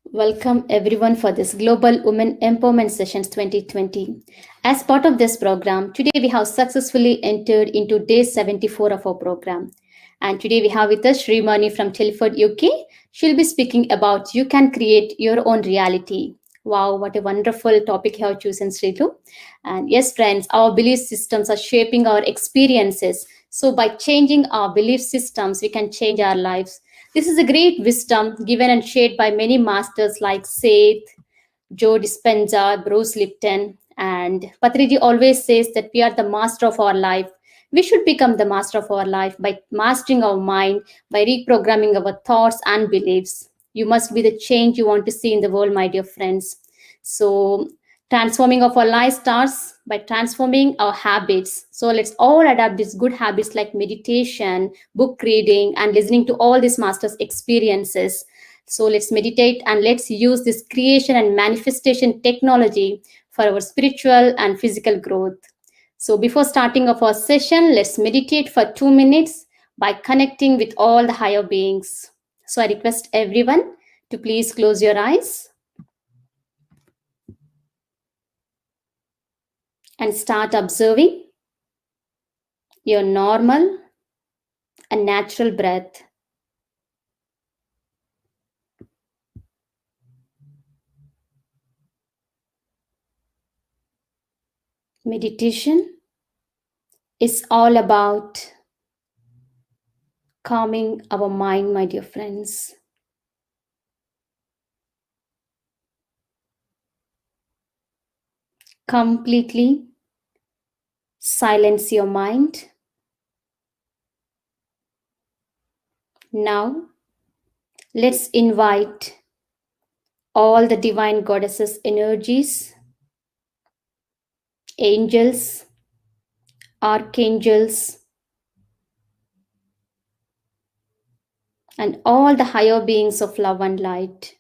Welcome everyone for this Global Women Empowerment Sessions 2020. As part of this program, today we have successfully entered into day 74 of our program. And today we have with us Shivani from Telford, UK. She'll be speaking about you can create your own reality. Wow, what a wonderful topic you have chosen, Sreelu. And yes, friends, our belief systems are shaping our experiences. So by changing our belief systems, we can change our lives. This is a great wisdom given and shared by many masters like Seth, Joe Dispenza, Bruce Lipton, and Patriji always says that we are the master of our life. We should become the master of our life by mastering our mind, by reprogramming our thoughts and beliefs. You must be the change you want to see in the world, my dear friends. So transforming of our life starts by transforming our habits. So let's all adapt these good habits like meditation, book reading, and listening to all these masters' experiences. So let's meditate and let's use this creation and manifestation technology for our spiritual and physical growth. So before starting of our session, let's meditate for 2 minutes by connecting with all the higher beings. So I request everyone to please close your eyes and start observing your normal and natural breath. Meditation is all about calming our mind, my dear friends. Completely silence your mind. Now, let's invite all the divine goddesses' energies, angels, archangels, and all the higher beings of love and light.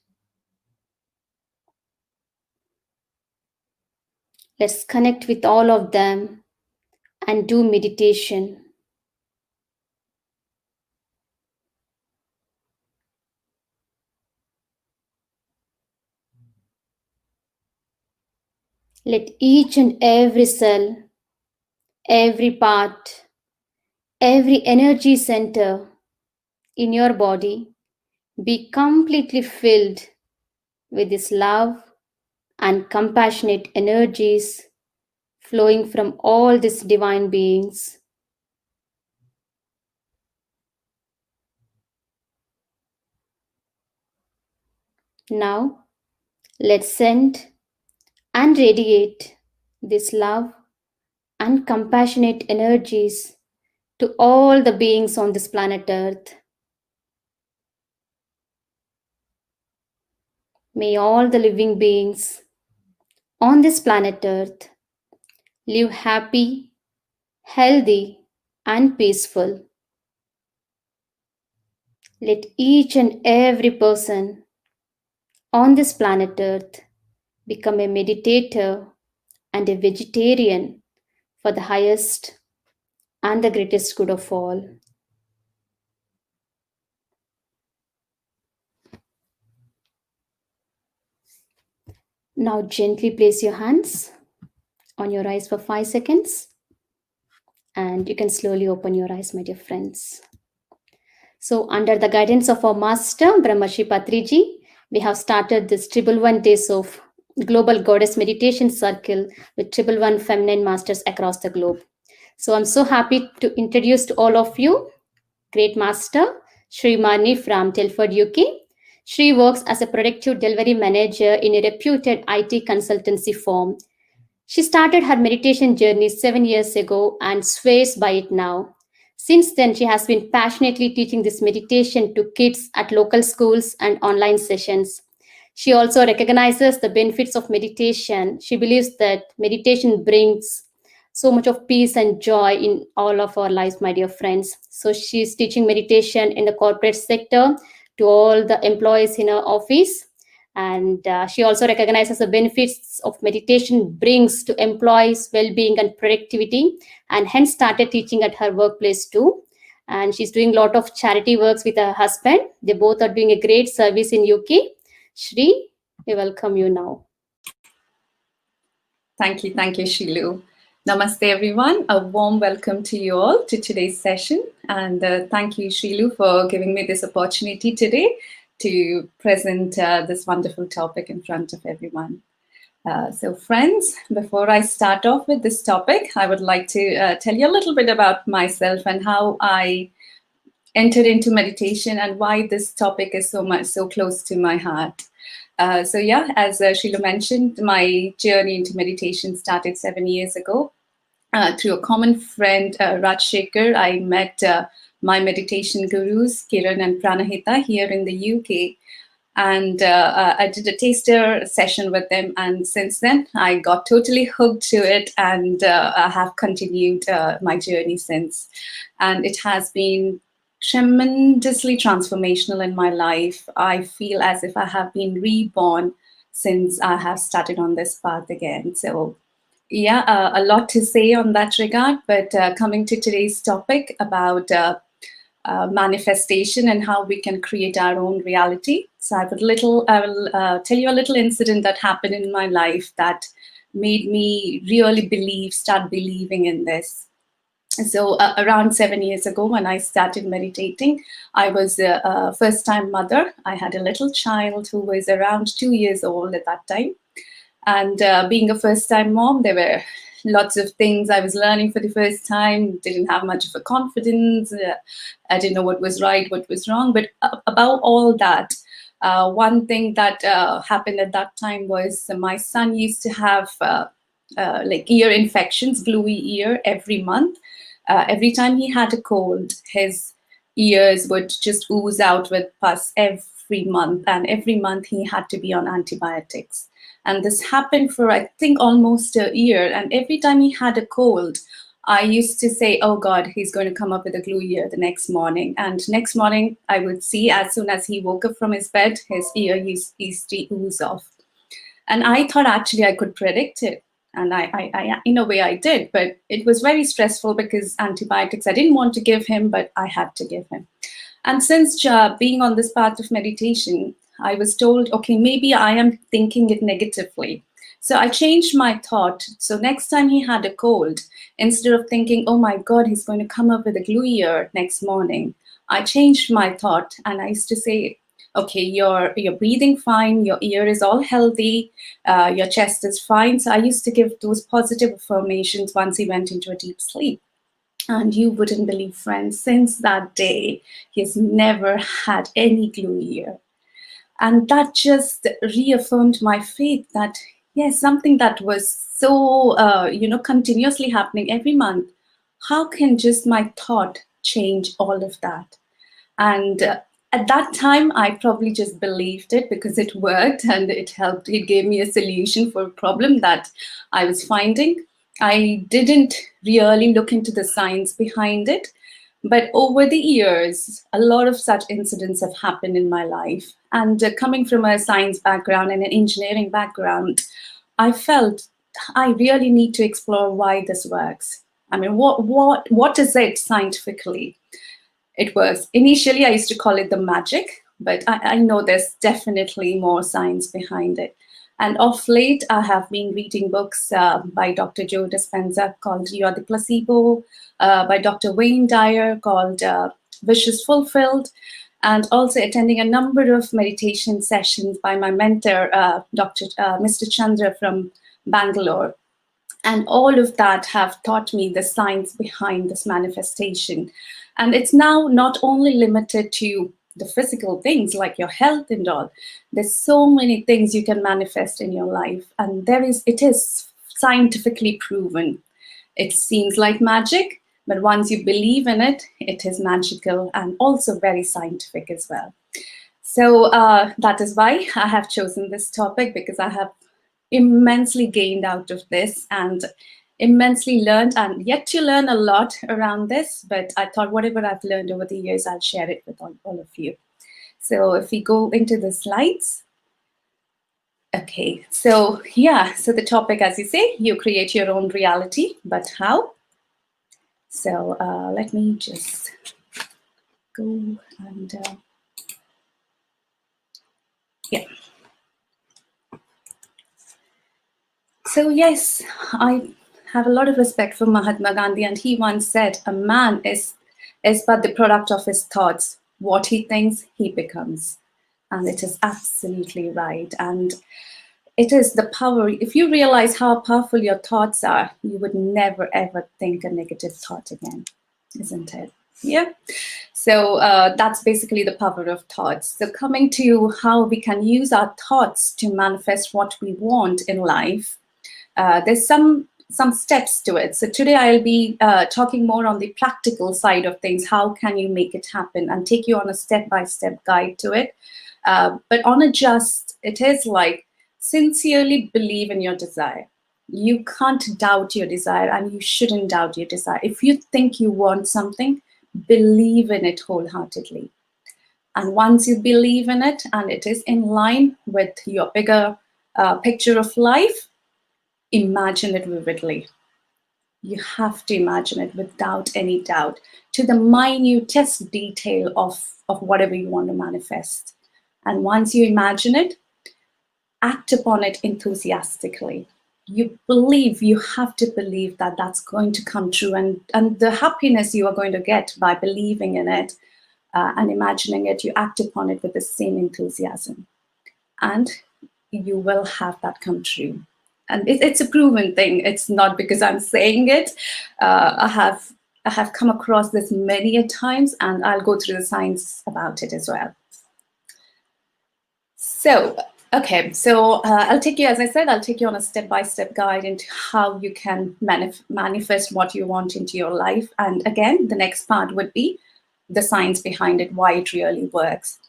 Let's connect with all of them and do meditation. Let each and every cell, every part, every energy center in your body be completely filled with this love and compassionate energies flowing from all these divine beings. Now, let's send and radiate this love and compassionate energies to all the beings on this planet Earth. May all the living beings on this planet Earth live happy, healthy, and peaceful. Let each and every person on this planet Earth become a meditator and a vegetarian for the highest and the greatest good of all. Now gently place your hands on your eyes for 5 seconds and you can slowly open your eyes, my dear friends. So under the guidance of our master, Brahmashi Patriji, we have started this 111 days of Global Goddess Meditation Circle with 111 feminine masters across the globe. So I'm so happy to introduce to all of you Great Master Shivani from Telford, UK. She works as a productive delivery manager in a reputed IT consultancy firm. She started her meditation journey 7 years ago and swears by it now. Since then, she has been passionately teaching this meditation to kids at local schools and online sessions. She also recognizes the benefits of meditation. She believes that meditation brings so much of peace and joy in all of our lives, my dear friends. So she's teaching meditation in the corporate sector to all the employees in her office. And she also recognizes the benefits of meditation brings to employees' well-being and productivity, and hence started teaching at her workplace too. and she's doing a lot of charity works with her husband. They both are doing a great service in UK. Sree, we welcome you now. Thank you, Shilu. Namaste, everyone. A warm welcome to you all to today's session. And thank you, Shilu, for giving me this opportunity today to present this wonderful topic in front of everyone. So friends, before I start off with this topic, I would like to tell you a little bit about myself and how I entered into meditation and why this topic is so close to my heart. So yeah, as Sheila mentioned, my journey into meditation started 7 years ago. Through a common friend, Rajshekhar, I met my meditation gurus, Kiran and Pranahita, here in the UK. And I did a taster session with them. And since then, I got totally hooked to it. And I have continued my journey since. And it has been tremendously transformational in my life. I feel as if I have been reborn since I have started on this path again. So yeah, a lot to say on that regard, but coming to today's topic about manifestation and how we can create our own reality. So I will tell you a little incident that happened in my life that made me really start believing in this. So around 7 years ago, when I started meditating, I was a first-time mother. I had a little child who was around 2 years old at that time. And being a first-time mom, there were lots of things I was learning for the first time, didn't have much of a confidence. I didn't know what was right, what was wrong. But above all that, one thing that happened at that time was my son used to have like ear infections, gluey ear every month. Every time he had a cold, his ears would just ooze out with pus every month. And every month he had to be on antibiotics. And this happened for, I think, almost a year. And every time he had a cold, I used to say, oh God, he's going to come up with a glue ear the next morning. And next morning, I would see as soon as he woke up from his bed, his ear used to ooze off. And I thought actually I could predict it. And I, in a way I did, but it was very stressful because antibiotics I didn't want to give him, but I had to give him. And since being on this path of meditation, I was told, okay, maybe I am thinking it negatively. So I changed my thought. So next time he had a cold, instead of thinking, oh my God, he's going to come up with a glue ear next morning, I changed my thought and I used to say, okay, you're breathing fine, your ear is all healthy, your chest is fine. So I used to give those positive affirmations once he went into a deep sleep. And you wouldn't believe, friends, since that day, he's never had any glue ear. And that just reaffirmed my faith that, yes, something that was so, continuously happening every month, how can just my thought change all of that? And at that time, I probably just believed it because it worked and it helped. It gave me a solution for a problem that I was finding. I didn't really look into the science behind it. But over the years, a lot of such incidents have happened in my life. And coming from a science background and an engineering background, I felt I really need to explore why this works. I mean, what is it scientifically? It was, initially I used to call it the magic, but I know there's definitely more science behind it. And of late, I have been reading books by Dr. Joe Dispenza called You Are the Placebo, by Dr. Wayne Dyer called Wish is Fulfilled, and also attending a number of meditation sessions by my mentor, Mr. Chandra from Bangalore. And all of that have taught me the science behind this manifestation. And it's now not only limited to the physical things like your health and all. There's so many things you can manifest in your life. And it is scientifically proven. It seems like magic, but once you believe in it, it is magical and also very scientific as well. So that is why I have chosen this topic, because I have immensely gained out of this and immensely learned and yet to learn a lot around this. But I thought whatever I've learned over the years, I'll share it with all of you. So if we go into the slides. Okay, so yeah, so the topic, as you say, you create your own reality, but how? So let me just go and yeah. So yes, I have a lot of respect for Mahatma Gandhi, and he once said, "A man is but the product of his thoughts. What he thinks, he becomes." And it is absolutely right. And it is the power. If you realize how powerful your thoughts are, you would never ever think a negative thought again, isn't it? Yeah. So that's basically the power of thoughts. So coming to how we can use our thoughts to manifest what we want in life, there's some steps to it. So today I'll be talking more on the practical side of things. How can you make it happen, and take you on a step-by-step guide to it. But on a just, it is like, sincerely believe in your desire. You can't doubt your desire, and you shouldn't doubt your desire. If you think you want something, believe in it wholeheartedly. And once you believe in it and it is in line with your bigger picture of life, imagine it vividly. You have to imagine it without any doubt, to the minutest detail of whatever you want to manifest. And once you imagine it, act upon it enthusiastically. You have to believe that that's going to come true, and the happiness you are going to get by believing in it and imagining it, you act upon it with the same enthusiasm, and you will have that come true. And it's a proven thing. It's not because I'm saying it. I have come across this many a times, and I'll go through the science about it as well. So, okay, so I'll take you, as I said, I'll take you on a step-by-step guide into how you can manifest what you want into your life. And again, the next part would be the science behind it, why it really works.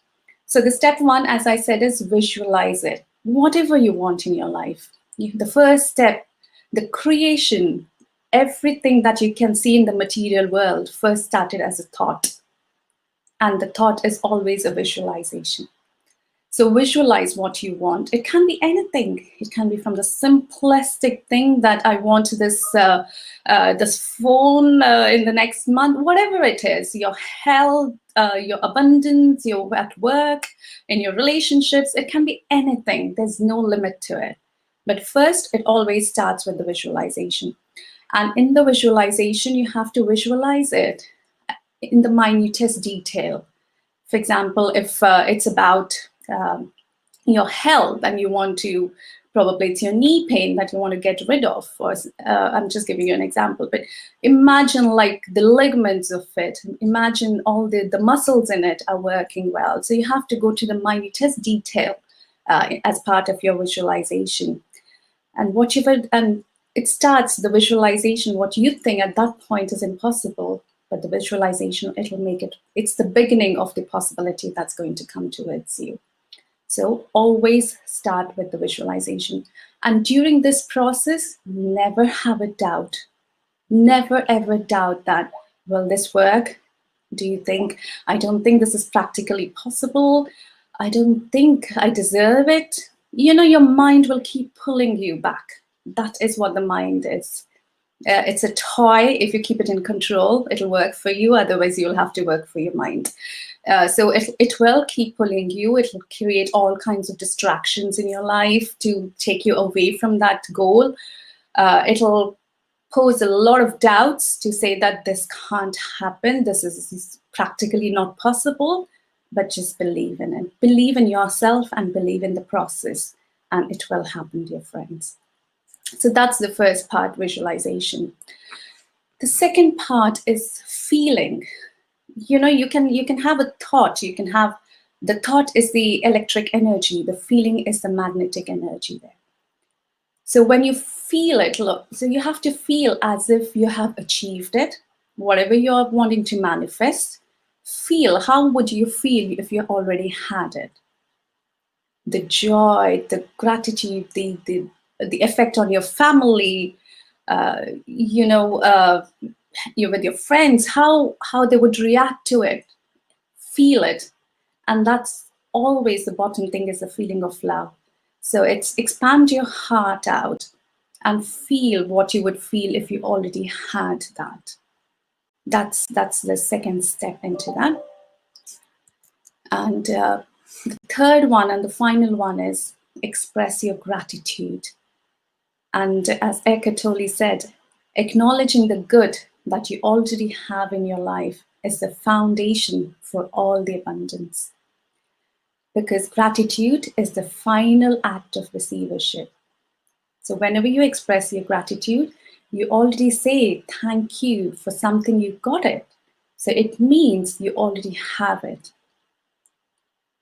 So the step one, as I said, is visualize it. Whatever you want in your life. The first step, the creation, everything that you can see in the material world first started as a thought. And the thought is always a visualization. So visualize what you want. It can be anything. It can be from the simplistic thing that I want this phone in the next month, whatever it is, your health, your abundance, your at work, in your relationships. It can be anything. There's no limit to it. But first, it always starts with the visualization. And in the visualization, you have to visualize it in the minutest detail. For example, if it's about your health and you want to, probably it's your knee pain that you want to get rid of, or I'm just giving you an example, but imagine like the ligaments of it, imagine all the muscles in it are working well. So you have to go to the minutest detail as part of your visualization. And it starts the visualization, what you think at that point is impossible, but the visualization, it'll make it, it's the beginning of the possibility that's going to come towards you. So always start with the visualization. And during this process, never have a doubt. Never ever doubt that, will this work? Do you think, I don't think this is practically possible. I don't think I deserve it. You know, your mind will keep pulling you back. That is what the mind is. It's a toy. If you keep it in control, it'll work for you. Otherwise, you'll have to work for your mind. So it will keep pulling you. It will create all kinds of distractions in your life to take you away from that goal. It'll pose a lot of doubts to say that this can't happen. This is practically not possible. But just believe in it. Believe in yourself and believe in the process, and it will happen, dear friends. So that's the first part, visualization. The second part is feeling. You know, you can have a thought. You can have, the thought is the electric energy. The feeling is the magnetic energy there. So when you feel it, look, so you have to feel as if you have achieved it, whatever you're wanting to manifest. Feel, how would you feel if you already had it? The joy, the gratitude, the effect on your family, you're with your friends, how they would react to it. Feel it. And that's always the bottom thing, is the feeling of love. So it's expand your heart out and feel what you would feel if you already had that. That's the second step into that. And the third one and the final one is express your gratitude. And as Eckhart Tolle said, acknowledging the good that you already have in your life is the foundation for all the abundance. Because gratitude is the final act of receivership. So whenever you express your gratitude, you already say thank you for something you got it. So it means you already have it.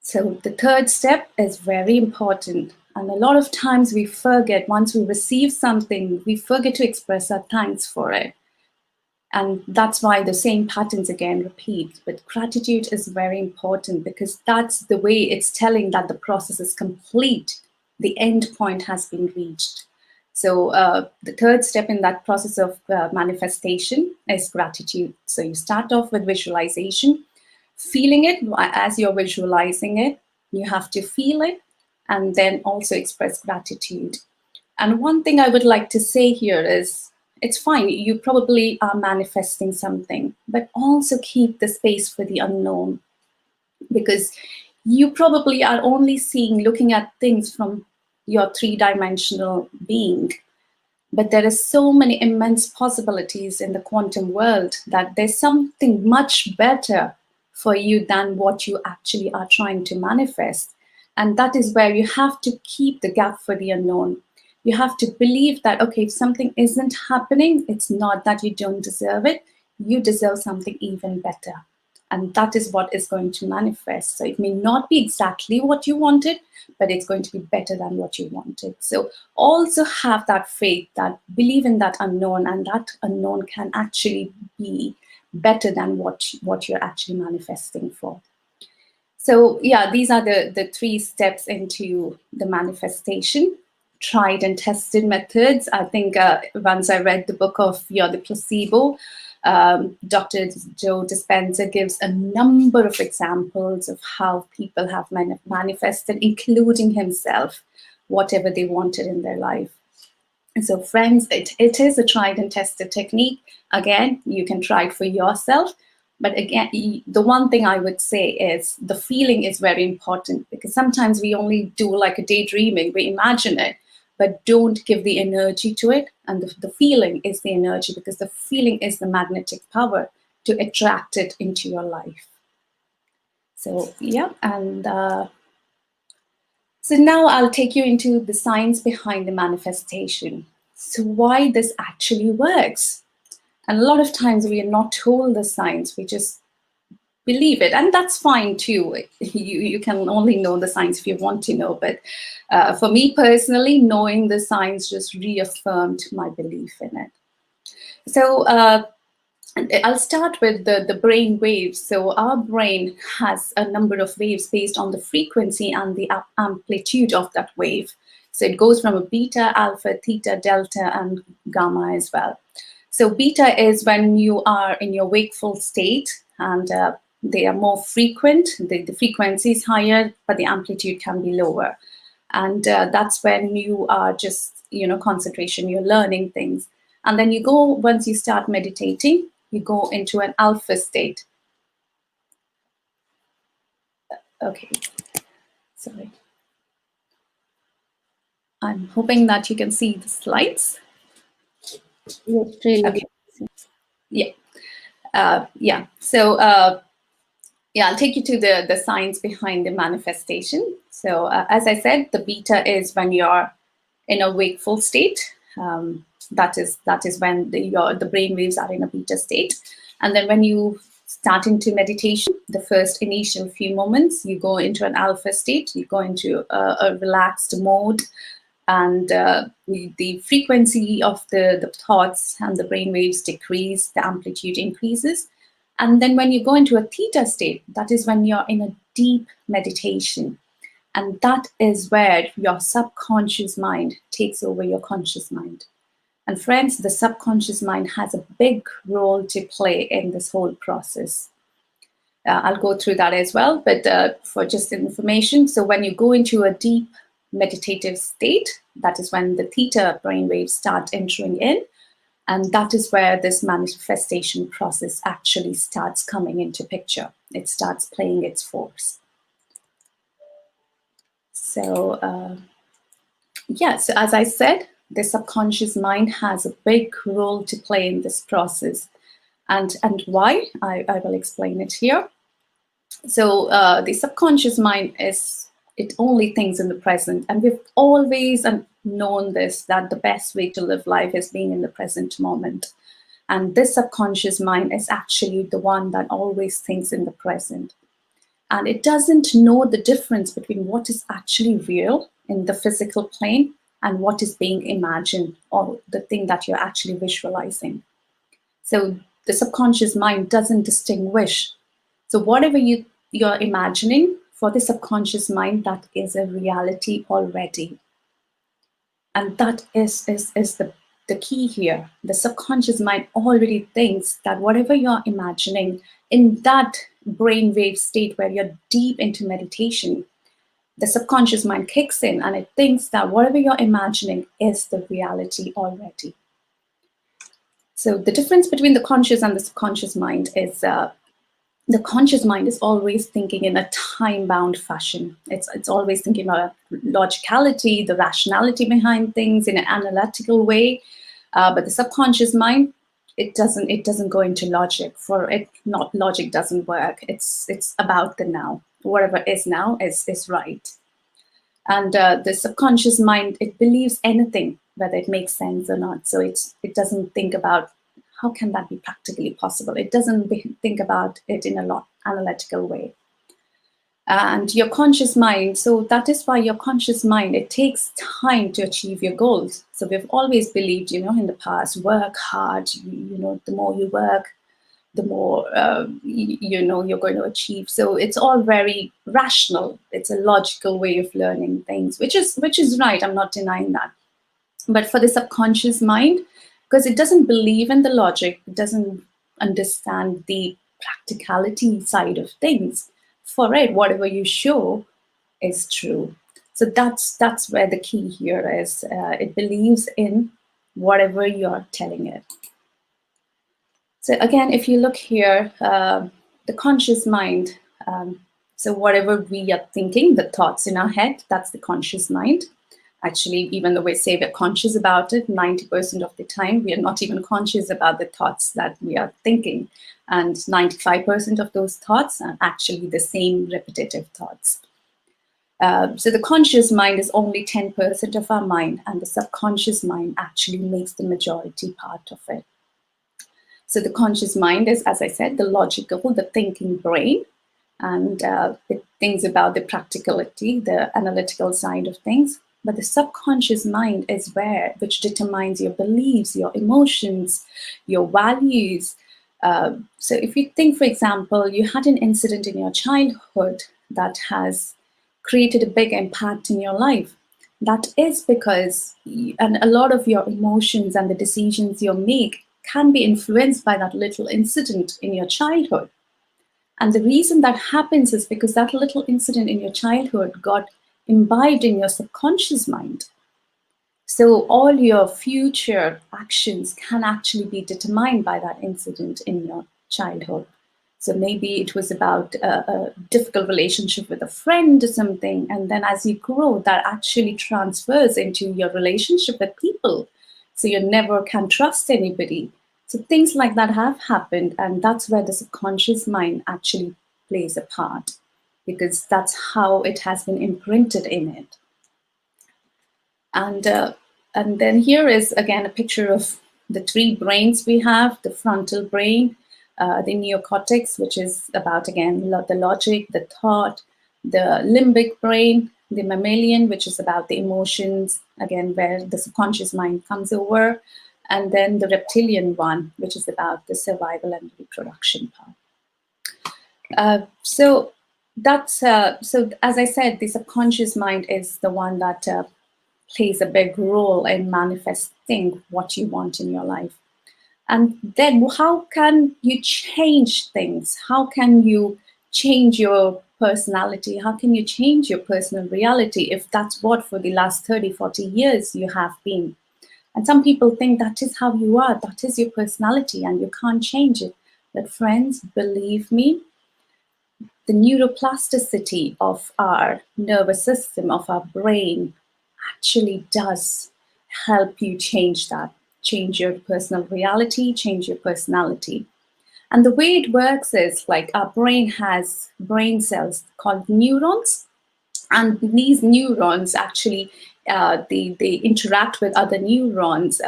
So the third step is very important. And a lot of times we forget, once we receive something, we forget to express our thanks for it. And that's why the same patterns again repeat. But gratitude is very important because that's the way it's telling that the process is complete. The end point has been reached. So the third step in that process of manifestation is gratitude. So you start off with visualization, feeling it as you're visualizing it. You have to feel it and then also express gratitude. And one thing I would like to say here is, it's fine, you probably are manifesting something, but also keep the space for the unknown, because you probably are only looking at things from your three-dimensional being. But there are so many immense possibilities in the quantum world that there's something much better for you than what you actually are trying to manifest. And that is where you have to keep the gap for the unknown. You have to believe that, okay, if something isn't happening, it's not that you don't deserve it. You deserve something even better. And that is what is going to manifest. So it may not be exactly what you wanted, but it's going to be better than what you wanted. So also have that faith, that believe in that unknown, and that unknown can actually be better than what you're actually manifesting for. So yeah, these are the three steps into the manifestation. Tried and tested methods. I think once I read the book of You're the Placebo, Dr. Joe Dispenza gives a number of examples of how people have manifested, including himself, whatever they wanted in their life. And so friends, it is a tried and tested technique. Again, you can try it for yourself. But again, the one thing I would say is the feeling is very important, because sometimes we only do like a daydreaming, we imagine it, but don't give the energy to it. And the feeling is the energy, because the feeling is the magnetic power to attract it into your life. So yeah, and so now I'll take you into the science behind the manifestation. So why this actually works. And a lot of times we are not told the science, we just believe it, and that's fine too. You can only know the science if you want to know, but for me personally, knowing the science just reaffirmed my belief in it. So I'll start with the brain waves. So our brain has a number of waves based on the frequency and the amplitude of that wave. So it goes from a beta, alpha, theta, delta, and gamma as well. So beta is when you are in your wakeful state, and they are more frequent. The frequency is higher, but the amplitude can be lower. And that's when you are just, concentration, you're learning things. And then you go, once you start meditating, you go into an alpha state. Okay, sorry. I'm hoping that you can see the slides. Yes, really. Okay. Yeah. Yeah. So yeah, I'll take you to the science behind the manifestation. So as I said, the beta is when you're in a wakeful state. That is when the brain waves are in a beta state. And then when you start into meditation, the first initial few moments, you go into an alpha state, you go into a relaxed mode, and the frequency of the thoughts and the brain waves decrease, the amplitude increases. And then when you go into a theta state, that is when you're in a deep meditation. And that is where your subconscious mind takes over your conscious mind. And friends, the subconscious mind has a big role to play in this whole process. I'll go through that as well, but for just information, so when you go into a deep meditative state, that is when the theta brainwaves start entering in, and that is where this manifestation process actually starts coming into picture. It starts playing its force. So yeah, so as I said, the subconscious mind has a big role to play in this process. And why? I will explain it here. So the subconscious mind it only thinks in the present. And we've always known this, that the best way to live life is being in the present moment. And this subconscious mind is actually the one that always thinks in the present. And it doesn't know the difference between what is actually real in the physical plane and what is being imagined, or the thing that you're actually visualizing. So the subconscious mind doesn't distinguish. So whatever you're imagining, for the subconscious mind, that is a reality already. And that is the key here. The subconscious mind already thinks that whatever you're imagining in that brainwave state where you're deep into meditation, the subconscious mind kicks in and it thinks that whatever you're imagining is the reality already. So the difference between the conscious and the subconscious mind is the conscious mind is always thinking in a time-bound fashion. It's always thinking about logicality, the rationality behind things in an analytical way. But the subconscious mind, it doesn't go into logic. For it, not logic doesn't work. It's about the now. Whatever is now is right. And the subconscious mind, it believes anything, whether it makes sense or not. So it doesn't think about how can that be practically possible. It doesn't think about it in a analytical way. And your conscious mind, so that is why your conscious mind, it takes time to achieve your goals. So we've always believed, in the past, work hard, the more you work, the more, you're going to achieve. So it's all very rational. It's a logical way of learning things, which is right. I'm not denying that. But for the subconscious mind, because it doesn't believe in the logic, it doesn't understand the practicality side of things. For it, whatever you show is true. So that's where the key here is. It believes in whatever you're telling it. So again, if you look here, the conscious mind, so whatever we are thinking, the thoughts in our head, that's the conscious mind. Actually, even though we say we're conscious about it, 90% of the time, we are not even conscious about the thoughts that we are thinking. And 95% of those thoughts are actually the same repetitive thoughts. So the conscious mind is only 10% of our mind, and the subconscious mind actually makes the majority part of it. So the conscious mind is, as I said, the logical, the thinking brain, and it thinks about the practicality, the analytical side of things. But the subconscious mind is which determines your beliefs, your emotions, your values. So if you think, for example, you had an incident in your childhood that has created a big impact in your life, that is because, and a lot of your emotions and the decisions you make can be influenced by that little incident in your childhood. And the reason that happens is because that little incident in your childhood got imbibed in your subconscious mind. So all your future actions can actually be determined by that incident in your childhood. So maybe it was about a difficult relationship with a friend or something, and then as you grow, that actually transfers into your relationship with people. So you never can trust anybody. So things like that have happened, and that's where the subconscious mind actually plays a part, because that's how it has been imprinted in it. And then here is again a picture of the three brains we have: the frontal brain, the neocortex, which is about, again, the logic, the thought; the limbic brain, the mammalian, which is about the emotions, again, where the subconscious mind comes over; and then the reptilian one, which is about the survival and reproduction part. So as I said, the subconscious mind is the one that plays a big role in manifesting what you want in your life. And then how can you change things? How can you change your personality? How can you change your personal reality if that's what for the last 30, 40 years you have been? And some people think that is how you are, that is your personality, and you can't change it. But friends, believe me, the neuroplasticity of our nervous system, of our brain, actually does help you change that, change your personal reality, change your personality. And the way it works is like our brain has brain cells called neurons, and these neurons actually they interact with other neurons.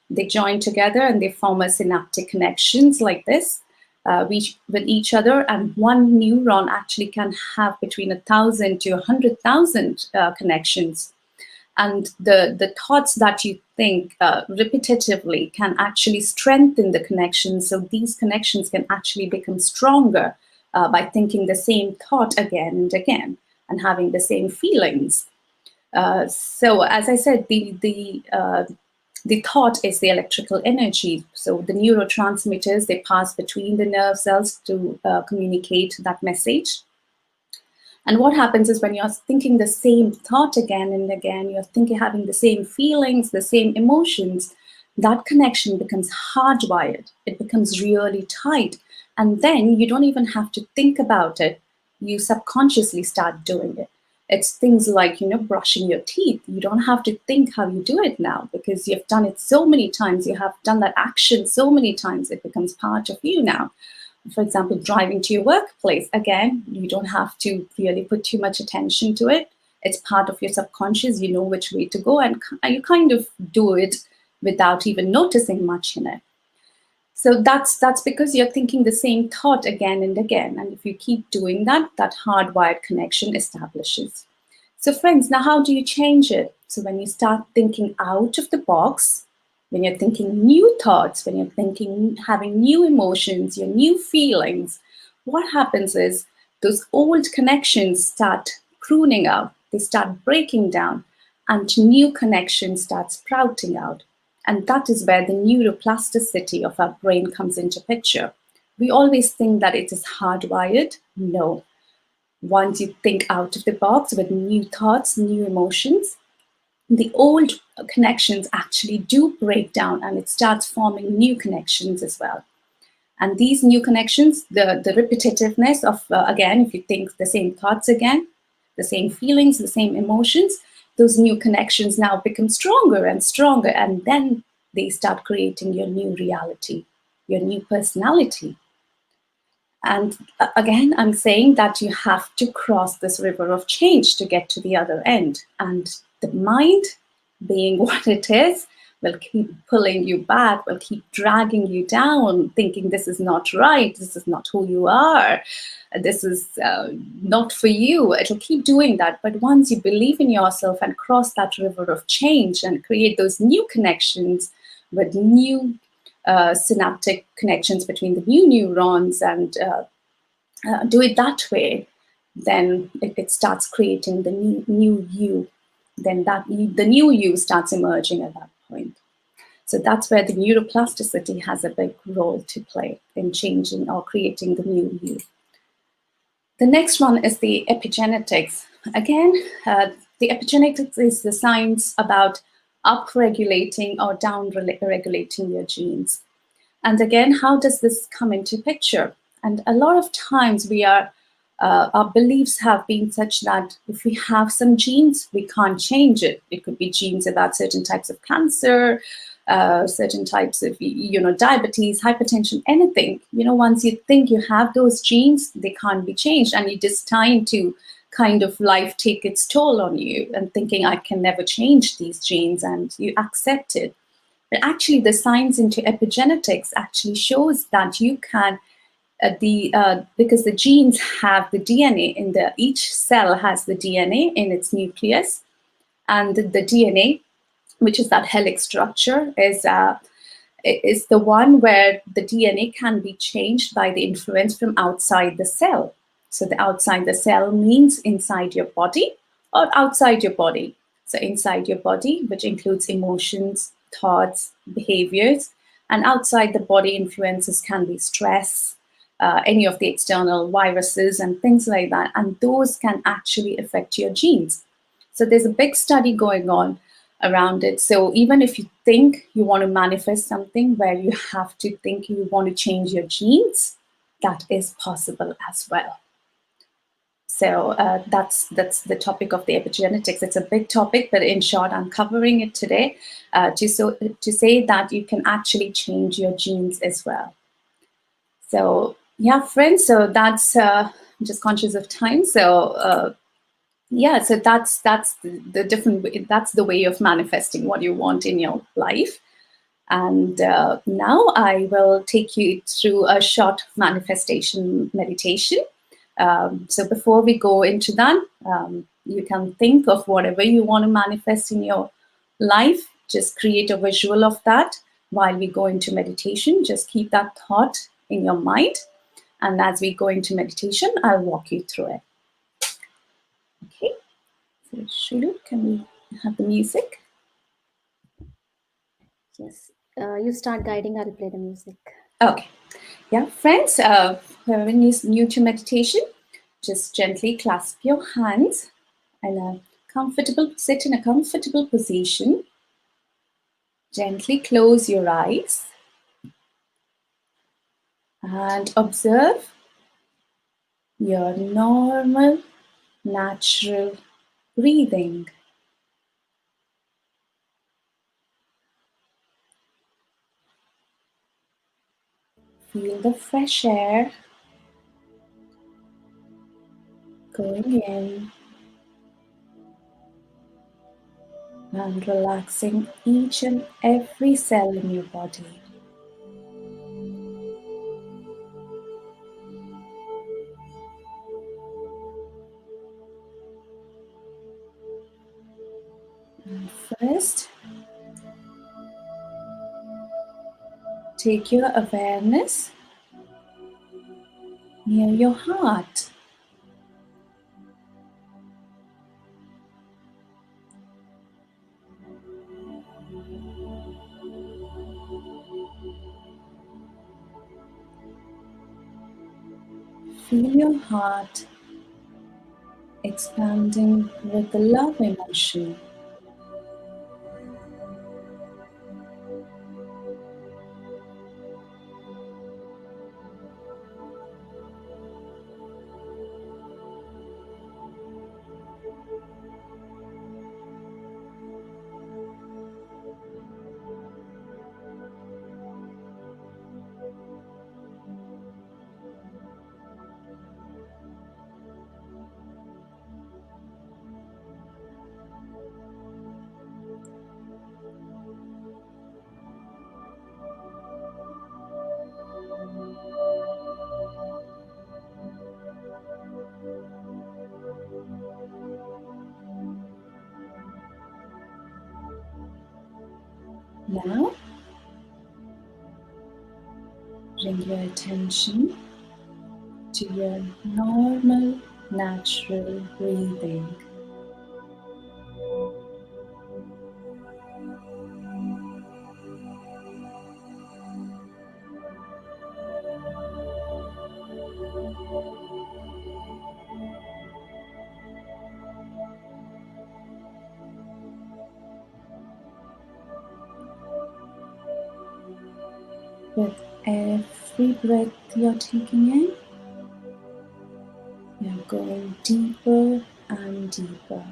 They join together and they form a synaptic connections like this with each other. And one neuron actually can have between 1,000 to 100,000 connections. And the thoughts that you think repetitively can actually strengthen the connections. So these connections can actually become stronger by thinking the same thought again and again and having the same feelings. So as I said, the thought is the electrical energy. So the neurotransmitters, they pass between the nerve cells to communicate that message. And what happens is when you're thinking the same thought again and again, you're thinking, having the same feelings, the same emotions, that connection becomes hardwired. It becomes really tight. And then you don't even have to think about it. You subconsciously start doing it. It's things like, brushing your teeth. You don't have to think how you do it now because you've done it so many times. You have done that action so many times. It becomes part of you now. For example, driving to your workplace, again, you don't have to really put too much attention to it. It's part of your subconscious. You know which way to go, and you kind of do it without even noticing much in it. So that's because you're thinking the same thought again and again. And if you keep doing that, that hardwired connection establishes. So friends, now how do you change it? So when you start thinking out of the box, when you're thinking new thoughts, when you're thinking, having new emotions, your new feelings, what happens is those old connections start pruning out, they start breaking down, and new connections start sprouting out. And that is where the neuroplasticity of our brain comes into picture. We always think that it is hardwired. No. Once you think out of the box with new thoughts, new emotions, the old connections actually do break down and it starts forming new connections as well. And these new connections, the repetitiveness of, again, if you think the same thoughts again, the same feelings, the same emotions, those new connections now become stronger and stronger. And then they start creating your new reality, your new personality. And again, I'm saying that you have to cross this river of change to get to the other end. And the mind, being what it is, will keep pulling you back, will keep dragging you down, thinking this is not right, this is not who you are, this is not for you. It'll keep doing that. But once you believe in yourself and cross that river of change and create those new connections with new synaptic connections between the new neurons and do it that way, then it starts creating the new you. Then the new you starts emerging at that point. So that's where the neuroplasticity has a big role to play in changing or creating the new you. The next one is the epigenetics. Again, the epigenetics is the science about up-regulating or down-regulating your genes. And again, how does this come into picture? And a lot of times our beliefs have been such that if we have some genes, we can't change it. It could be genes about certain types of cancer, certain types of, diabetes, hypertension, anything. Once you think you have those genes, they can't be changed. And it is time to kind of life take its toll on you and thinking, I can never change these genes, and you accept it. But actually, the science into epigenetics actually shows that you can, because the genes have the DNA in each cell has the DNA in its nucleus, and the DNA, which is that helix structure, is the one where the DNA can be changed by the influence from outside the cell. So the outside the cell means inside your body or outside your body. So inside your body, which includes emotions, thoughts, behaviors, and outside the body influences can be stress, any of the external viruses and things like that. And those can actually affect your genes. So there's a big study going on around it. So even if you think you want to manifest something where you have to think you want to change your genes, that is possible as well. So that's the topic of the epigenetics. It's a big topic, but in short, I'm covering it today to say that you can actually change your genes as well. So yeah, friends. So that's I'm just conscious of time. So yeah, so that's the different. That's the way of manifesting what you want in your life. And now I will take you through a short manifestation meditation. So before we go into that, you can think of whatever you want to manifest in your life. Just create a visual of that while we go into meditation. Just keep that thought in your mind. And as we go into meditation, I'll walk you through it. Okay. So Shulu, can we have the music? Yes. You start guiding, I'll play the music. Okay. Yeah, friends, whoever is new to meditation, just gently clasp your hands and sit in a comfortable position. Gently close your eyes and observe your normal, natural breathing. Feel the fresh air going in and relaxing each and every cell in your body. And first, take your awareness near your heart. Feel your heart expanding with the love emotion. Now, bring your attention to your normal, natural breathing. With every breath you're taking in, you're going deeper and deeper.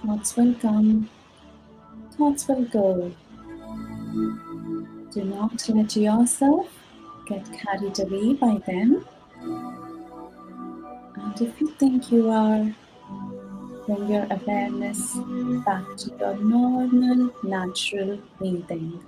Thoughts will come, thoughts will go. Do not let yourself get carried away by them. And if you think you are, bring your awareness back to your normal, natural breathing.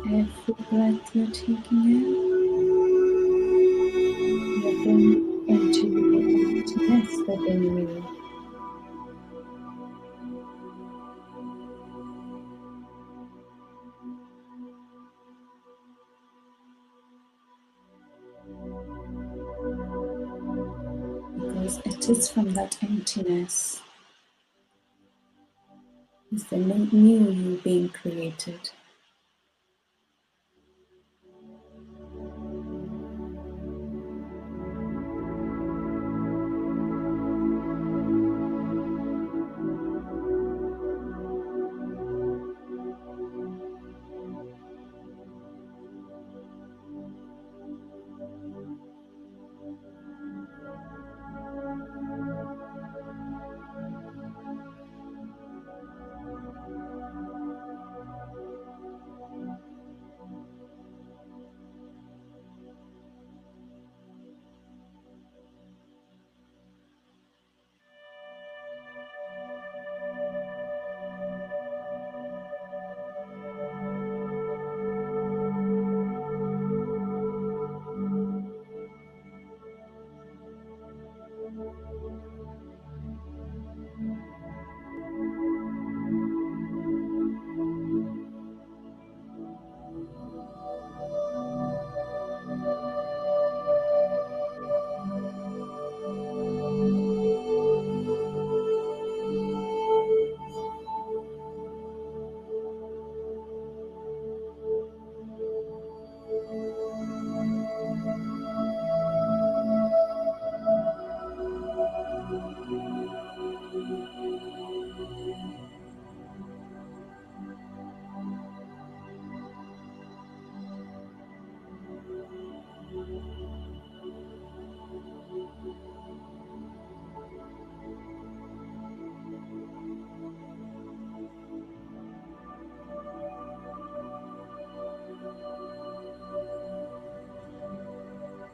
Every breath you're taking in, you're bringing into the emptiness within you. Because it is from that emptiness is the new you being created.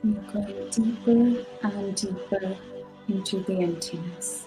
You're going deeper and deeper into the emptiness.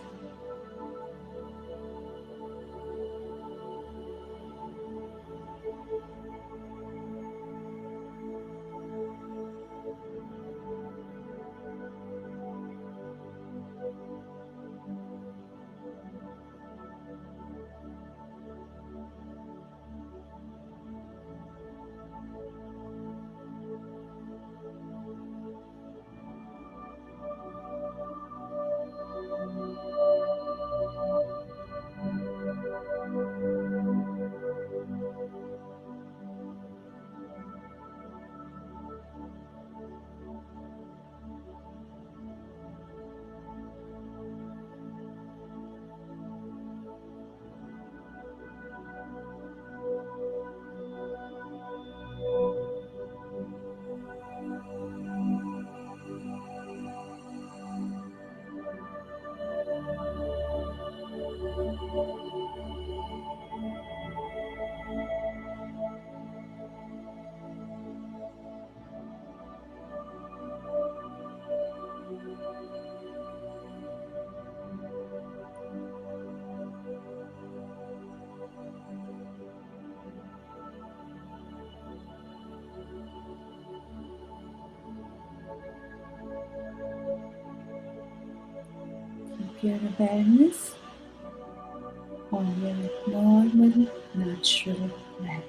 Your awareness on your normal, natural breath.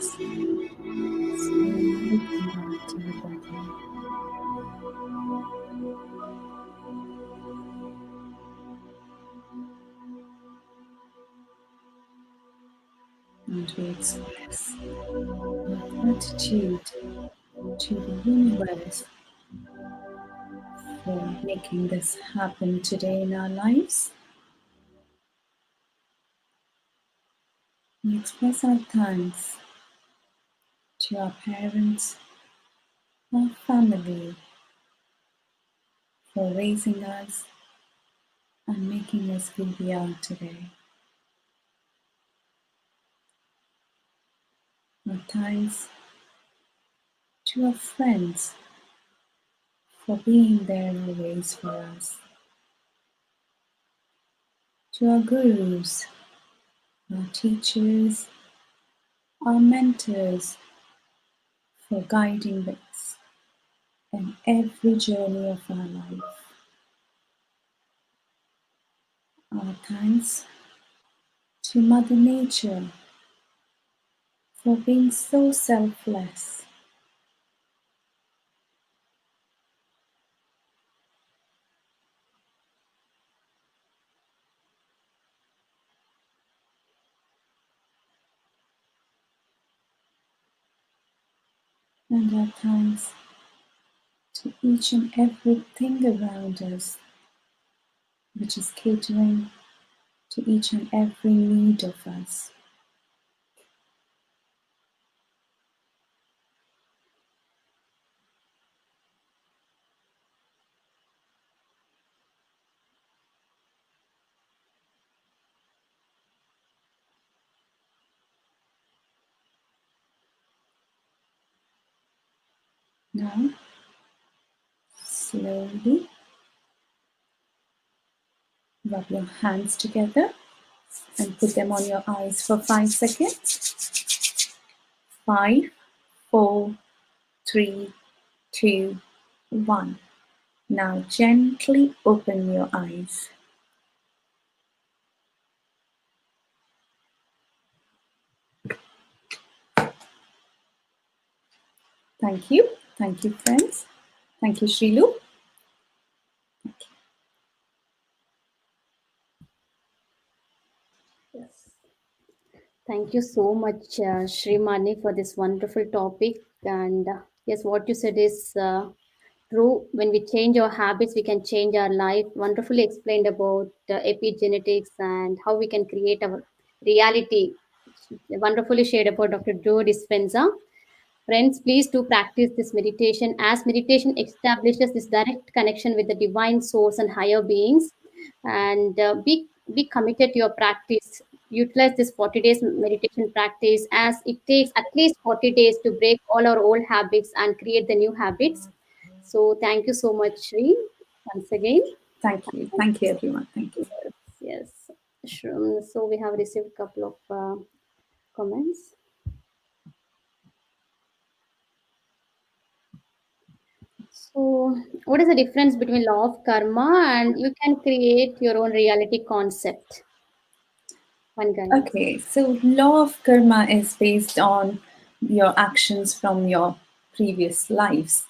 hands. Slowly come back to the body. And we express our gratitude to the universe for making this happen today in our lives. We express our thanks to our parents, our family, for raising us and making us who we are today. Our thanks to our friends for being there always for us. To our gurus, our teachers, our mentors, for guiding us in every journey of our life. Our thanks to Mother Nature for being so selfless. And our thanks to each and everything around us, which is catering to each and every need of us. Now, slowly rub your hands together and put them on your eyes for 5 seconds. 5, 4, 3, 2, 1. Now gently open your eyes. Thank you. Thank you, friends. Thank you, Shrilu. Yes. Thank you so much, Srimani, for this wonderful topic. And yes, what you said is true. When we change our habits, we can change our life. Wonderfully explained about epigenetics and how we can create our reality. Wonderfully shared about Dr. Joe Dispenza. Friends, please do practice this meditation as meditation establishes this direct connection with the divine source and higher beings. And be committed to your practice. Utilize this 40 days meditation practice as it takes at least 40 days to break all our old habits and create the new habits. So thank you so much, Sree, once again. Thank you. Thank you, everyone. Thank you. Yes, yes. Sure. So we have received a couple of comments. So, what is the difference between law of karma and you can create your own reality concept? One guy. Okay, so law of karma is based on your actions from your previous lives,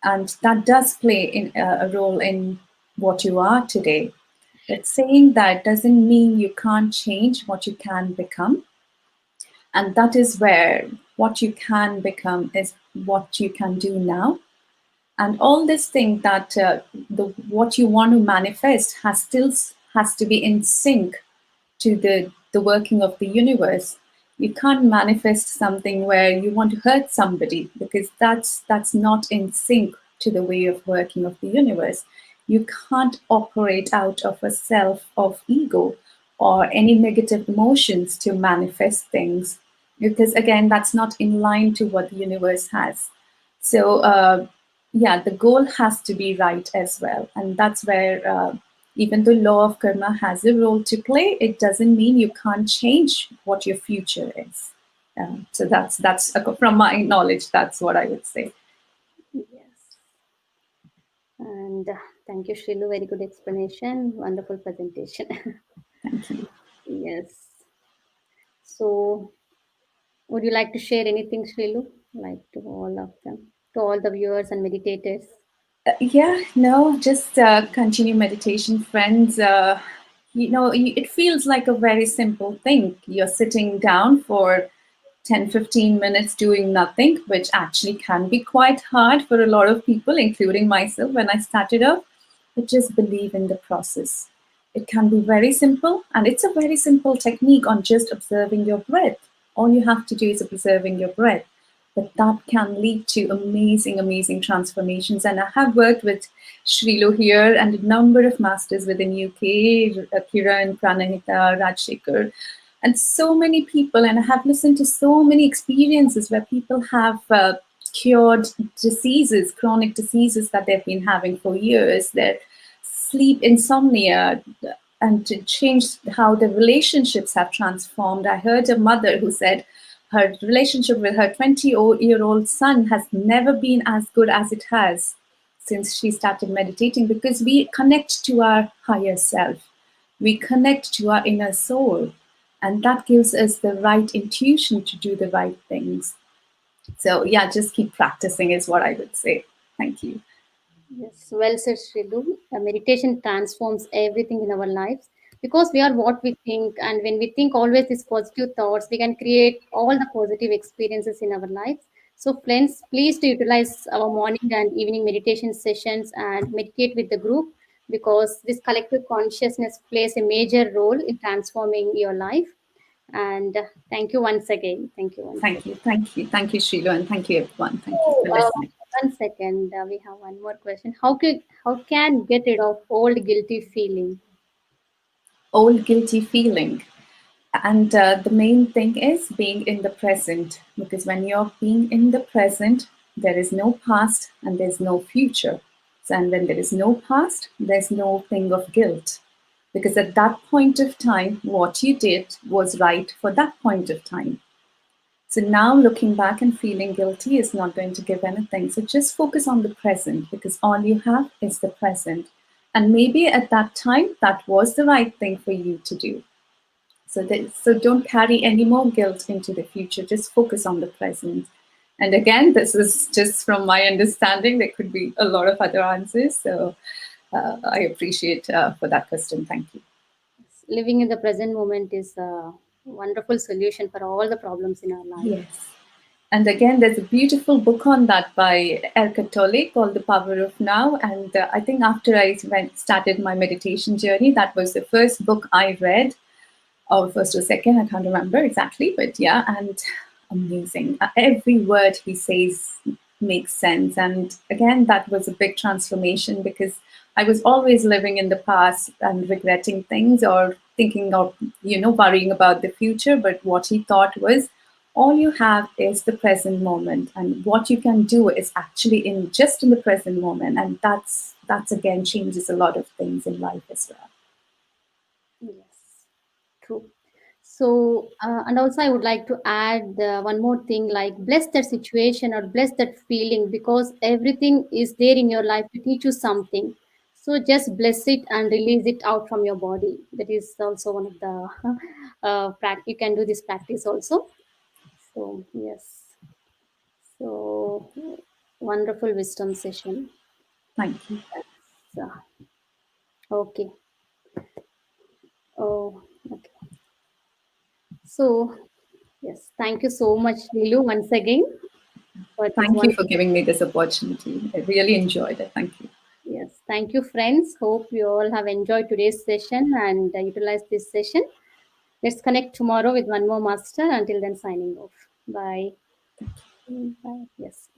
and that does play in a role in what you are today. But saying that doesn't mean you can't change what you can become, and that is where what you can become is what you can do now. And all this thing that the what you want to manifest has to be in sync to the working of the universe. You can't manifest something where you want to hurt somebody, because that's not in sync to the way of working of the universe. You can't operate out of a self of ego or any negative emotions to manifest things, because again, that's not in line to what the universe has. So yeah, the goal has to be right as well, and that's where even though law of karma has a role to play, it doesn't mean you can't change what your future is. So that's from my knowledge, that's what I would say. Yes. And thank you, Shrilu. Very good explanation. Wonderful presentation. Thank you. Yes. So, Would you like to share anything, Shrilu, like to all of them, to all the viewers and meditators? Yeah, no, just continue meditation, friends. It feels like a very simple thing. You're sitting down for 10-15 minutes doing nothing, which actually can be quite hard for a lot of people, including myself when I started off. But just believe in the process. It can be very simple, and it's a very simple technique on just observing your breath. All you have to do is observing your breath, but that can lead to amazing, amazing transformations. And I have worked with Shrilu here and a number of masters within UK, Kiran, Pranahita, Rajshekhar, and so many people. And I have listened to so many experiences where people have cured diseases, chronic diseases that they've been having for years, their sleep insomnia, and to change how the relationships have transformed. I heard a mother who said her relationship with her 20-year-old son has never been as good as it has since she started meditating, because we connect to our higher self, we connect to our inner soul, and that gives us the right intuition to do the right things. So yeah, just keep practicing is what I would say. Thank you. Yes, well said, Shrilu. Meditation transforms everything in our lives because we are what we think, and when we think always these positive thoughts, we can create all the positive experiences in our lives. So, friends, please to utilize our morning and evening meditation sessions and meditate with the group because this collective consciousness plays a major role in transforming your life. And thank you once again. Thank you once Thank again. you. Thank you. Thank you, Sheila, and thank you, everyone. Thank you Oh, for listening. one second. We have one more question. How can get rid of old guilty feeling? Old guilty feeling. And the main thing is being in the present, because when you're being in the present, there is no past and there's no future. So, and when there is no past, there's no thing of guilt. Because at that point of time, what you did was right for that point of time. So now looking back and feeling guilty is not going to give anything. So just focus on the present, because all you have is the present. And maybe at that time, that was the right thing for you to do. So don't carry any more guilt into the future. Just focus on the present. And again, this is just from my understanding. There could be a lot of other answers. So I appreciate for that question. Thank you. Living in the present moment is a wonderful solution for all the problems in our life. Yes. And again, there's a beautiful book on that by Eckhart Tolle called The Power of Now. And I think after I started my meditation journey, that was the first book I read, or first or second, I can't remember exactly, but yeah, and amazing. Every word he says makes sense. And again, that was a big transformation, because I was always living in the past and regretting things or thinking of, worrying about the future. But what he thought was, all you have is the present moment, and what you can do is actually in the present moment. And that's again changes a lot of things in life as well. Yes, true. So, and also I would like to add one more thing like bless that situation or bless that feeling because everything is there in your life to teach you something. So just bless it and release it out from your body. That is also one of the you can do this practice also. So yes, so wonderful wisdom session. Thank you. So, okay. Oh, okay. So yes, thank you so much, Lilu, once again for this Thank one. you for giving me this opportunity. I really enjoyed it. Thank you. Yes, thank you, friends. Hope you all have enjoyed today's session and utilized this session. Let's connect tomorrow with one more master. Until then, signing off. Bye. Bye. Yes.